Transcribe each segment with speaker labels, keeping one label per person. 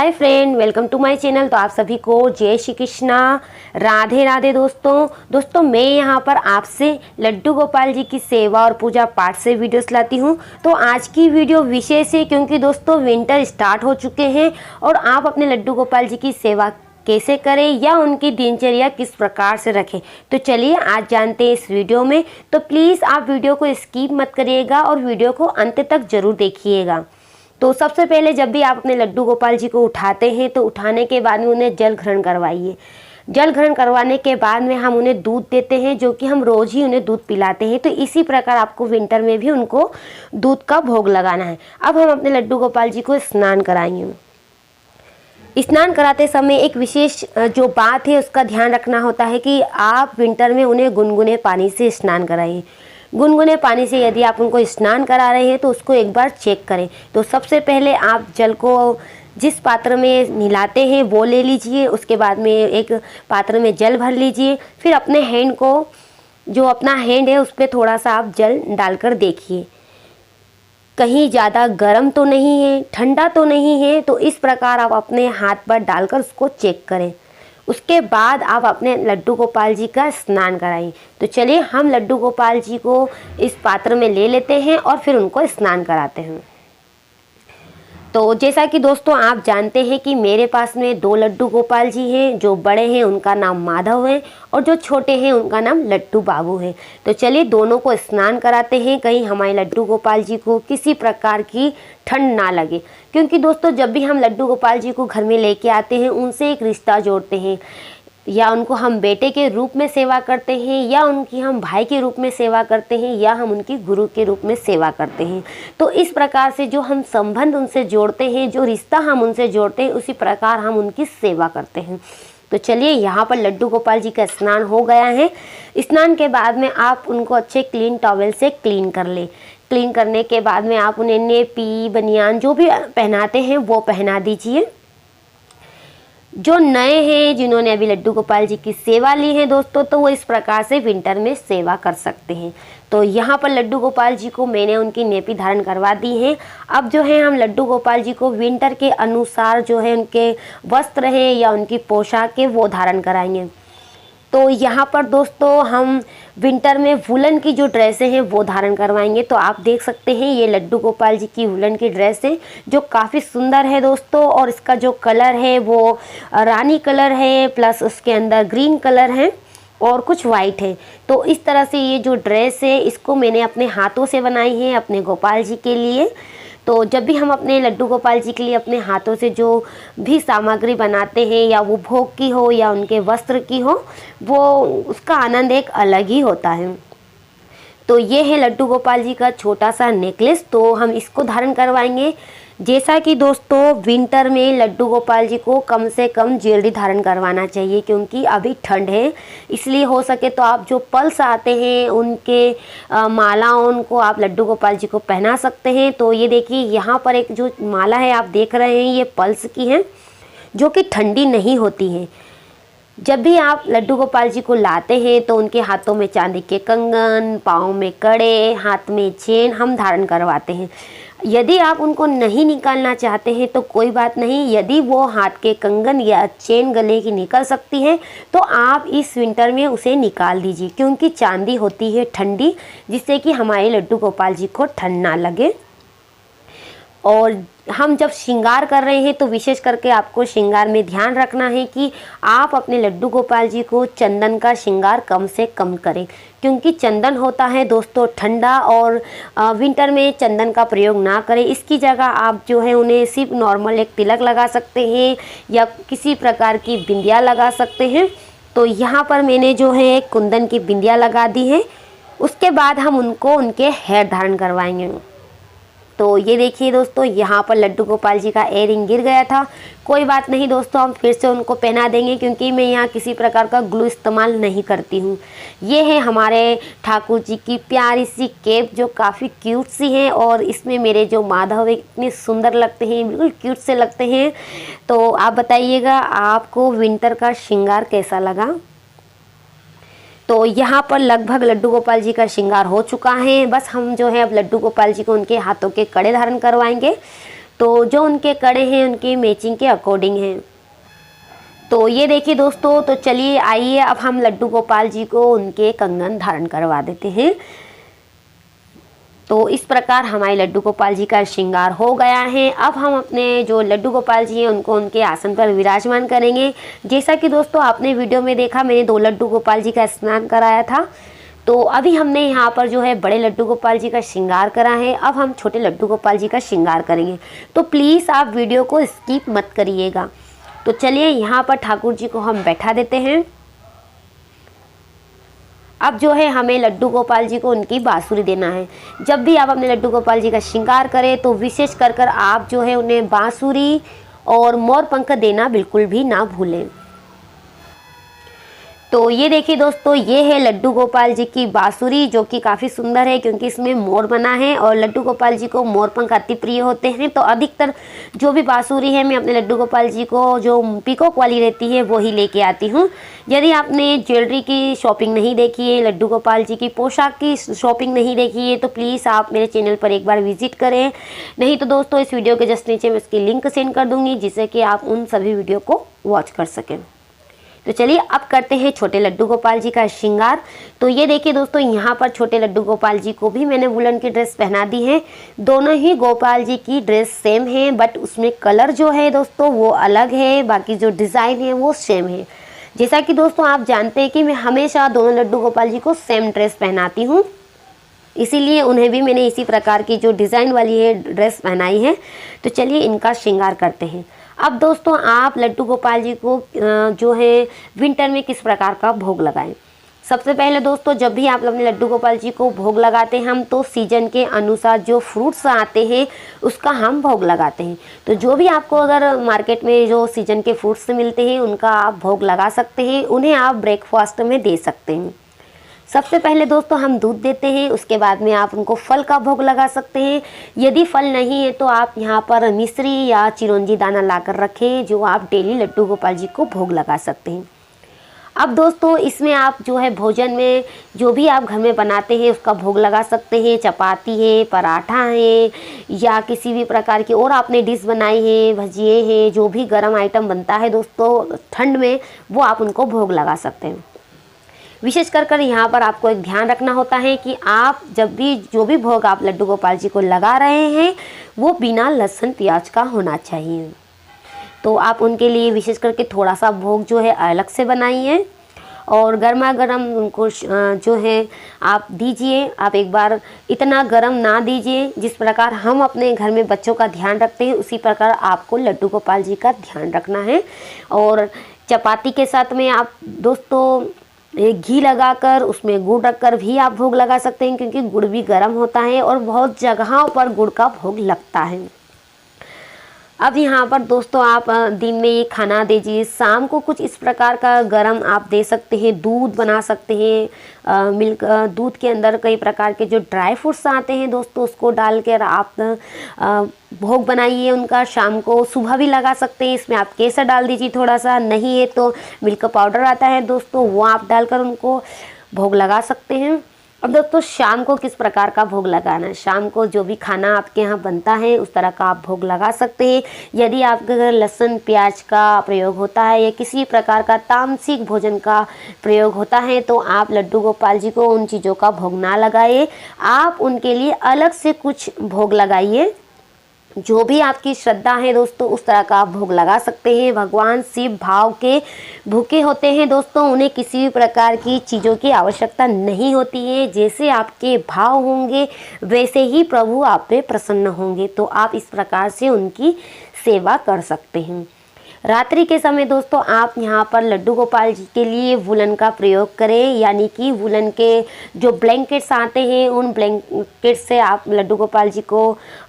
Speaker 1: Hi friend, welcome to my channel. तो आप सभी को जय श्री कृष्णा, राधे राधे। दोस्तों मैं यहाँ पर आपसे लड्डू गोपाल जी की सेवा और पूजा पाठ से वीडियोस लाती हूँ। तो आज की वीडियो विशेष है क्योंकि दोस्तों विंटर स्टार्ट हो चुके हैं और आप अपने लड्डू गोपाल जी की सेवा कैसे करें या उनकी दिनचर्या किस प्रकार से रखें। तो चलिए आज जानते हैं इस वीडियो में। तो प्लीज़ आप वीडियो को स्किप मत करिएगा और वीडियो को अंत तक जरूर देखिएगा। तो सबसे पहले जब भी आप अपने लड्डू गोपाल जी को उठाते हैं तो उठाने के बाद में उन्हें जल ग्रहण करवाइए। जल ग्रहण करवाने के बाद में हम उन्हें दूध देते हैं, जो कि हम रोज़ ही उन्हें दूध पिलाते हैं। तो इसी प्रकार आपको विंटर में भी उनको दूध का भोग लगाना है। अब हम अपने लड्डू गोपाल जी को स्नान कराएंगे। स्नान कराते समय एक विशेष जो बात है उसका ध्यान रखना होता है कि आप विंटर में उन्हें गुनगुने पानी से स्नान कराइए। गुनगुने पानी से यदि आप उनको स्नान करा रहे हैं तो उसको एक बार चेक करें। तो सबसे पहले आप जल को जिस पात्र में नहलाते हैं वो ले लीजिए। उसके बाद में एक पात्र में जल भर लीजिए। फिर अपने हैंड को, जो अपना हैंड है उस पर थोड़ा सा आप जल डालकर देखिए, कहीं ज़्यादा गर्म तो नहीं है, ठंडा तो नहीं है। तो इस प्रकार आप अपने हाथ पर डालकर उसको चेक करें। उसके बाद आप अपने लड्डू गोपाल जी का स्नान कराइए। तो चलिए हम लड्डू गोपाल जी को इस पात्र में ले लेते हैं और फिर उनको स्नान कराते हैं। तो जैसा कि दोस्तों आप जानते हैं कि मेरे पास में दो लड्डू गोपाल जी हैं। जो बड़े हैं उनका नाम माधव है और जो छोटे हैं उनका नाम लड्डू बाबू है। तो चलिए दोनों को स्नान कराते हैं, कहीं हमारे लड्डू गोपाल जी को किसी प्रकार की ठंड ना लगे। क्योंकि दोस्तों जब भी हम लड्डू गोपाल जी को घर में लेके आते हैं उनसे एक रिश्ता जोड़ते हैं, या उनको हम बेटे के रूप में सेवा करते हैं, या उनकी हम भाई के रूप में सेवा करते हैं, या हम उनकी गुरु के रूप में सेवा करते हैं। तो इस प्रकार से जो हम संबंध उनसे जोड़ते हैं, जो रिश्ता हम उनसे जोड़ते हैं, उसी प्रकार हम उनकी सेवा करते हैं। तो चलिए यहाँ पर लड्डू गोपाल जी का स्नान हो गया है। स्नान के बाद में आप उनको अच्छे क्लीन टॉवेल से क्लीन कर लें। क्लीन करने के बाद में आप उन्हें नेपी, बनियान जो भी पहनाते हैं वो पहना दीजिए। जो नए हैं, जिन्होंने अभी लड्डू गोपाल जी की सेवा ली है दोस्तों, तो वो इस प्रकार से विंटर में सेवा कर सकते हैं। तो यहाँ पर लड्डू गोपाल जी को मैंने उनकी नेपी धारण करवा दी है। अब जो है हम लड्डू गोपाल जी को विंटर के अनुसार जो है उनके वस्त्र हैं या उनकी पोशाक है वो धारण कराएंगे। तो यहाँ पर दोस्तों हम विंटर में वुलन की जो ड्रेसें हैं वो धारण करवाएंगे। तो आप देख सकते हैं ये लड्डू गोपाल जी की वुलन की ड्रेस है जो काफ़ी सुंदर है दोस्तों। और इसका जो कलर है वो रानी कलर है, प्लस उसके अंदर ग्रीन कलर है और कुछ वाइट है। तो इस तरह से ये जो ड्रेस है इसको मैंने अपने हाथों से बनाई है अपने गोपाल जी के लिए। तो जब भी हम अपने लड्डू गोपाल जी के लिए अपने हाथों से जो भी सामग्री बनाते हैं, या वो भोग की हो या उनके वस्त्र की हो, वो उसका आनंद एक अलग ही होता है। तो ये है लड्डू गोपाल जी का छोटा सा नेकलेस। तो हम इसको धारण करवाएंगे। जैसा कि दोस्तों विंटर में लड्डू गोपाल जी को कम से कम ज्वेलरी धारण करवाना चाहिए क्योंकि अभी ठंड है। इसलिए हो सके तो आप जो पल्स आते हैं उनके मालाओं को आप लड्डू गोपाल जी को पहना सकते हैं। तो ये देखिए यहाँ पर एक जो माला है आप देख रहे हैं ये पल्स की है, जो कि ठंडी नहीं होती है। जब भी आप लड्डू गोपाल जी को लाते हैं तो उनके हाथों में चांदी के कंगन, पाँव में कड़े, हाथ में चेन हम धारण करवाते हैं। यदि आप उनको नहीं निकालना चाहते हैं तो कोई बात नहीं। यदि वो हाथ के कंगन या चेन गले की निकल सकती है तो आप इस विंटर में उसे निकाल दीजिए, क्योंकि चांदी होती है ठंडी, जिससे कि हमारे लड्डू गोपाल जी को ठंड ना लगे। और हम जब श्रृंगार कर रहे हैं तो विशेष करके आपको श्रृंगार में ध्यान रखना है कि आप अपने लड्डू गोपाल जी को चंदन का श्रृंगार कम से कम करें, क्योंकि चंदन होता है दोस्तों ठंडा। और विंटर में चंदन का प्रयोग ना करें। इसकी जगह आप जो है उन्हें सिर्फ नॉर्मल एक तिलक लगा सकते हैं या किसी प्रकार की बिंदिया लगा सकते हैं। तो यहाँ पर मैंने जो है एक कुंदन की बिंदिया लगा दी है। उसके बाद हम उनको उनके हेयर धारण करवाएंगे। तो ये देखिए दोस्तों यहाँ पर लड्डू गोपाल जी का एयरिंग गिर गया था। कोई बात नहीं दोस्तों, हम फिर से उनको पहना देंगे क्योंकि मैं यहाँ किसी प्रकार का ग्लू इस्तेमाल नहीं करती हूँ। ये है हमारे ठाकुर जी की प्यारी सी केप जो काफ़ी क्यूट सी है, और इसमें मेरे जो माधव इतने सुंदर लगते हैं, बिल्कुल क्यूट से लगते हैं। तो आप बताइएगा आपको विंटर का श्रृंगार कैसा लगा। तो यहाँ पर लगभग लड्डू गोपाल जी का श्रृंगार हो चुका है। बस हम जो है अब लड्डू गोपाल जी को उनके हाथों के कड़े धारण करवाएंगे। तो जो उनके कड़े हैं उनकी मैचिंग के अकॉर्डिंग हैं। तो ये देखिए दोस्तों, तो चलिए आइए अब हम लड्डू गोपाल जी को उनके कंगन धारण करवा देते हैं। तो इस प्रकार हमारे लड्डू गोपाल जी का श्रृंगार हो गया है। अब हम अपने जो लड्डू गोपाल जी हैं उनको उनके आसन पर विराजमान करेंगे। जैसा कि दोस्तों आपने वीडियो में देखा, मैंने 2 लड्डू गोपाल जी का स्नान कराया था। तो अभी हमने यहाँ पर जो है बड़े लड्डू गोपाल जी का श्रृंगार करा है। अब हम छोटे लड्डू गोपाल जी का श्रृंगार करेंगे, तो प्लीज़ आप वीडियो को स्किप मत करिएगा। तो चलिए यहाँ पर ठाकुर जी को हम बैठा देते हैं। अब जो है हमें लड्डू गोपाल जी को उनकी बांसुरी देना है। जब भी आप अपने लड्डू गोपाल जी का श्रृंगार करें तो विशेष कर आप जो है उन्हें बांसुरी और मोर पंख देना बिल्कुल भी ना भूलें। तो ये देखिए दोस्तों, ये है लड्डू गोपाल जी की बांसुरी, जो कि काफ़ी सुंदर है क्योंकि इसमें मोर बना है और लड्डू गोपाल जी को मोर पंख अति प्रिय होते हैं। तो अधिकतर जो भी बांसुरी है मैं अपने लड्डू गोपाल जी को जो पीकॉक वाली रहती है वो ही लेके आती हूँ। यदि आपने ज्वेलरी की शॉपिंग नहीं देखी है, लड्डू गोपाल जी की पोशाक की शॉपिंग नहीं देखी है, तो प्लीज़ आप मेरे चैनल पर एक बार विजिट करें। नहीं तो दोस्तों इस वीडियो के जस्ट नीचे मैं इसकी लिंक सेंड कर दूँगी, जिससे कि आप उन सभी वीडियो को वॉच कर सकें। तो चलिए अब करते हैं छोटे लड्डू गोपाल जी का श्रृंगार। तो ये देखिए दोस्तों, यहाँ पर छोटे लड्डू गोपाल जी को भी मैंने वुलन की ड्रेस पहना दी है। दोनों ही गोपाल जी की ड्रेस सेम है, बट उसमें कलर जो है दोस्तों वो अलग है, बाकी जो डिज़ाइन है वो सेम है। जैसा कि दोस्तों आप जानते हैं कि मैं हमेशा दोनों लड्डू गोपाल जी को सेम ड्रेस पहनाती हूँ, इसीलिए उन्हें भी मैंने इसी प्रकार की जो डिज़ाइन वाली है ड्रेस पहनाई है। तो चलिए इनका श्रृंगार करते हैं। अब दोस्तों आप लड्डू गोपाल जी को जो है विंटर में किस प्रकार का भोग लगाएं। सबसे पहले दोस्तों, जब भी आप अपने लड्डू गोपाल जी को भोग लगाते हैं हम, तो सीजन के अनुसार जो फ्रूट्स आते हैं उसका हम भोग लगाते हैं। तो जो भी आपको अगर मार्केट में जो सीजन के फ्रूट्स मिलते हैं उनका आप भोग लगा सकते हैं, उन्हें आप ब्रेकफास्ट में दे सकते हैं। सबसे पहले दोस्तों हम दूध देते हैं, उसके बाद में आप उनको फल का भोग लगा सकते हैं। यदि फल नहीं है तो आप यहाँ पर मिश्री या चिरौंजी दाना लाकर रखें, जो आप डेली लड्डू गोपाल जी को भोग लगा सकते हैं। अब दोस्तों इसमें आप जो है भोजन में जो भी आप घर में बनाते हैं उसका भोग लगा सकते हैं। चपाती है, पराठा है, या किसी भी प्रकार की और आपने डिश बनाई है, भजिए हैं, जो भी गर्म आइटम बनता है दोस्तों ठंड में, वो आप उनको भोग लगा सकते हैं। विशेष कर यहाँ पर आपको एक ध्यान रखना होता है कि आप जब भी जो भी भोग आप लड्डू गोपाल जी को लगा रहे हैं वो बिना लहसुन प्याज का होना चाहिए। तो आप उनके लिए विशेष करके थोड़ा सा भोग जो है अलग से बनाइए और गर्मा गर्म उनको जो है आप दीजिए। आप एक बार इतना गर्म ना दीजिए, जिस प्रकार हम अपने घर में बच्चों का ध्यान रखते हैं उसी प्रकार आपको लड्डू गोपाल जी का ध्यान रखना है। और चपाती के साथ में आप दोस्तों एक घी लगाकर उसमें गुड़ रखकर भी आप भोग लगा सकते हैं, क्योंकि गुड़ भी गर्म होता है और बहुत जगहों पर गुड़ का भोग लगता है। अब यहाँ पर दोस्तों आप दिन में ये खाना दीजिए, शाम को कुछ इस प्रकार का गरम आप दे सकते हैं। दूध बना सकते हैं, मिल्क दूध के अंदर कई प्रकार के जो ड्राई फ्रूट्स आते हैं दोस्तों उसको डाल कर आप भोग बनाइए उनका। शाम को सुबह भी लगा सकते हैं, इसमें आप केसर डाल दीजिए थोड़ा सा, नहीं है तो मिल्क पाउडर आता है दोस्तों वो आप डालकर उनको भोग लगा सकते हैं। अब दोस्तों शाम को किस प्रकार का भोग लगाना है, शाम को जो भी खाना आपके यहाँ बनता है उस तरह का आप भोग लगा सकते हैं। यदि आपके घर लहसुन प्याज का प्रयोग होता है या किसी प्रकार का तामसिक भोजन का प्रयोग होता है तो आप लड्डू गोपाल जी को उन चीज़ों का भोग ना लगाइए, आप उनके लिए अलग से कुछ भोग लगाइए। जो भी आपकी श्रद्धा है दोस्तों उस तरह का आप भोग लगा सकते हैं। भगवान शिव भाव के भूखे होते हैं दोस्तों, उन्हें किसी भी प्रकार की चीज़ों की आवश्यकता नहीं होती है। जैसे आपके भाव होंगे वैसे ही प्रभु आप पे प्रसन्न होंगे। तो आप इस प्रकार से उनकी सेवा कर सकते हैं। रात्रि के समय दोस्तों आप यहाँ पर लड्डू गोपाल जी के लिए वुलन का प्रयोग करें, यानी कि वुलन के जो ब्लैंकेट्स आते हैं उन ब्लैंकेट से आप लड्डू गोपाल जी को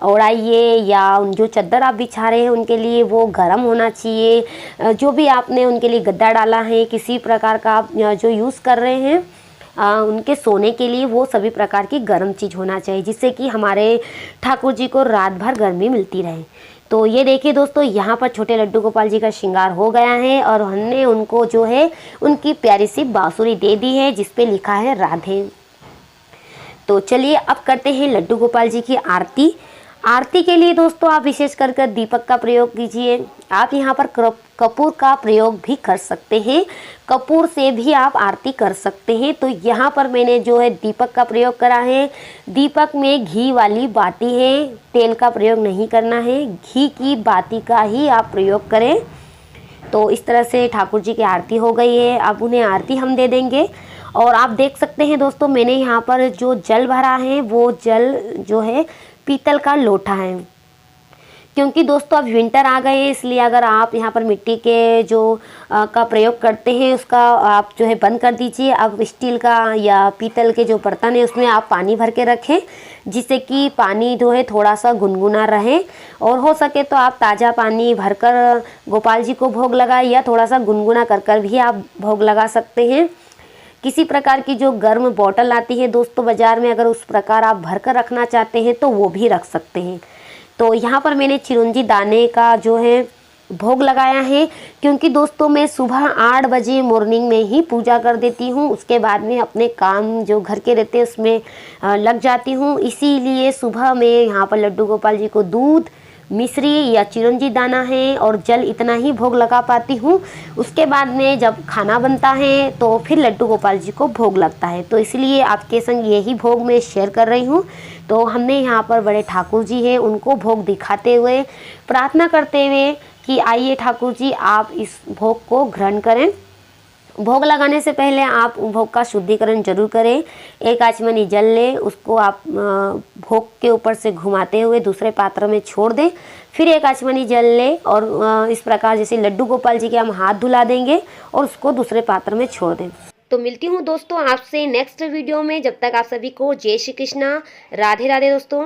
Speaker 1: ओढ़ाइए, या उन जो चादर आप बिछा रहे हैं उनके लिए वो गर्म होना चाहिए। जो भी आपने उनके लिए गद्दा डाला है, किसी प्रकार का आप जो यूज़ कर रहे हैं उनके सोने के लिए वो सभी प्रकार की गर्म चीज़ होना चाहिए, जिससे कि हमारे ठाकुर जी को रात भर गर्मी मिलती रहे। तो ये देखिए दोस्तों यहाँ पर छोटे लड्डू गोपाल जी का श्रृंगार हो गया है और हमने उनको जो है उनकी प्यारी सी बांसुरी दे दी है जिस पे लिखा है राधे। तो चलिए अब करते हैं लड्डू गोपाल जी की आरती। आरती के लिए दोस्तों आप विशेष कर दीपक का प्रयोग कीजिए। आप यहाँ पर कपूर का प्रयोग भी कर सकते हैं, कपूर से भी आप आरती कर सकते हैं। तो यहाँ पर मैंने जो है दीपक का प्रयोग करा है। दीपक में घी वाली बाती है, तेल का प्रयोग नहीं करना है, घी की बाती का ही आप प्रयोग करें। तो इस तरह से ठाकुर जी की आरती हो गई है। अब उन्हें आरती हम दे देंगे। और आप देख सकते हैं दोस्तों, मैंने यहाँ पर जो जल भरा है वो जल जो है पीतल का लोटा है, क्योंकि दोस्तों अब विंटर आ गए हैं, इसलिए अगर आप यहाँ पर मिट्टी के जो का प्रयोग करते हैं उसका आप जो है बंद कर दीजिए। अब स्टील का या पीतल के जो बर्तन है उसमें आप पानी भर के रखें, जिससे कि पानी जो है थोड़ा सा गुनगुना रहे। और हो सके तो आप ताज़ा पानी भरकर गोपाल जी को भोग लगाए, या थोड़ा सा गुनगुना कर भी आप भोग लगा सकते हैं। किसी प्रकार की जो गर्म बोतल आती है दोस्तों बाज़ार में, अगर उस प्रकार आप भर कर रखना चाहते हैं तो वो भी रख सकते हैं। तो यहाँ पर मैंने चिरौंजी दाने का जो है भोग लगाया है, क्योंकि दोस्तों मैं सुबह 8 बजे मॉर्निंग में ही पूजा कर देती हूँ। उसके बाद में अपने काम जो घर के रहते हैं उसमें लग जाती हूँ। इसीलिए सुबह में यहाँ पर लड्डू गोपाल जी को दूध, मिश्री या चिरौंजी दाना है और जल इतना ही भोग लगा पाती हूँ। उसके बाद में जब खाना बनता है तो फिर लड्डू गोपाल जी को भोग लगता है। तो इसलिए आपके संग यही भोग मैं शेयर कर रही हूँ। तो हमने यहाँ पर बड़े ठाकुर जी हैं, उनको भोग दिखाते हुए प्रार्थना करते हुए कि आइए ठाकुर जी आप इस भोग को ग्रहण करें। भोग लगाने से पहले आप भोग का शुद्धिकरण जरूर करें। एक आचमनी जल लें, उसको आप भोग के ऊपर से घुमाते हुए दूसरे पात्र में छोड़ दें। फिर एक आचमनी जल लें और इस प्रकार जैसे लड्डू गोपाल जी के हम हाथ धुला देंगे और उसको दूसरे पात्र में छोड़ दें। तो मिलती हूँ दोस्तों आपसे नेक्स्ट वीडियो में। जब तक आप सभी को जय श्री कृष्णा, राधे राधे दोस्तों।